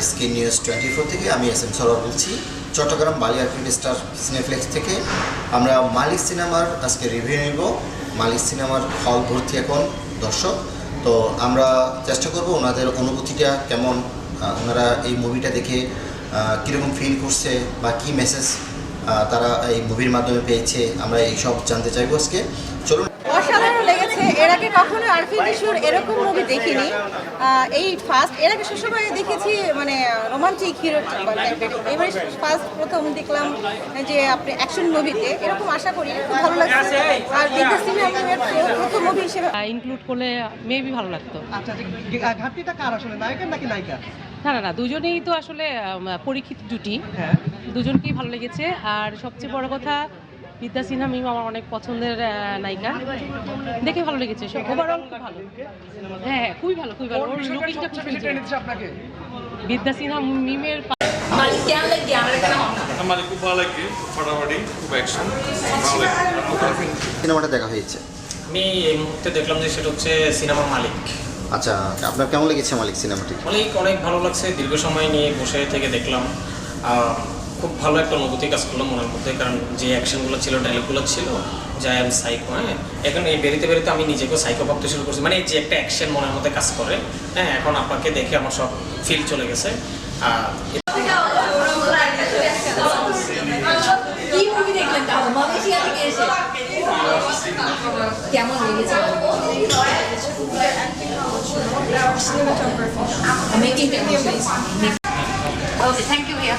Screen news 24 থেকে আমি S M Sarwar বলছি। চট্টগ্রাম বালিয়ারপুর স্টার সিনেপ্লেক্স থেকে আমরা মালিক সিনেমার আজকে রিভিউ নেব। মালিক সিনেমার হল ভর্তি এখন দর্শক। তো আমরা চেষ্টা করব ওনাদের অনুভূতিটা কেমন, ওনারা এই মুভিটা দেখে কীরকম ফিল করছে বা কী মেসেজ তারা এই মুভির মাধ্যমে পেয়েছে, আমরা এইসব জানতে চাইবো আজকে। চলুন। অসাধারণ লেগেছে। এর আগে কখনো আরফিন নিশোর এরকম মুভি দেখিনি, এই ফার্স্ট। এর আগে সবসময় দেখেছি মানে রোমান্টিক হিরো টাইপের, এবারে প্রথম দেখলাম যে আপনি অ্যাকশন মুভিতে এরকম। আশা করি খুব ভালো লাগছে। আর বিদ্যা সিনহার প্রথম মুভি হিসেবে ইনক্লুড করলে মেবি ভালো লাগতো। আচ্ছা, ঘাটতিটা কার আসলে, নায়কের নাকি নায়িকা? না, দুজনেই তো আসলে পরীক্ষিত জুটি, হ্যাঁ, দুজনকেই ভালো লেগেছে। আর সবচেয়ে বড় কথা, বিদ্যা সিনহা মিম আমার অনেক পছন্দের নায়িকা, দেখে ভালো লেগেছে। সব ওভারঅল খুব ভালো। হ্যাঁ, খুবই ভালো, খুবই ভালো। ওর লুকিংটা খুব সুন্দর। আপনাকে বিদ্যা সিনহা মিমের মালিক কেমন লাগে? মালিক খুব ভালো লাগে, ফাটাফাটি, খুব অ্যাকশন, ভালো লাগে। সিনেমাটা দেখা হয়েছে, আমি এই মুহূর্তে দেখলাম যে সেটা হচ্ছে সিনেমা মালিক। আচ্ছা আপনার কেমন লেগেছে মালিক সিনেমাটি? অনেক ভালো লাগছে। দীর্ঘ সময় নিয়ে বসে থেকে দেখলাম, খুব ভালো একটা অনুভূতি কাজ করলো মনের মধ্যে। কারণ যে অ্যাকশনগুলো ছিল, ডায়লগুলো ছিল, যে আই এম সাইকো, হ্যাঁ, এখন এই বেরিতে আমি নিজেকেও সাইকো ভাবতে শুরু করছি। মানে যে একটা অ্যাকশন মনের মধ্যে কাজ করে, হ্যাঁ, এখন আপনাকে দেখে আমার সব ফিল চলে গেছে। কি মুভি দেখলেন তাও মালয়েশিয়া থেকে এসে? কেমন লেগেছে? Making technology. Okay, thank you ভাইয়া।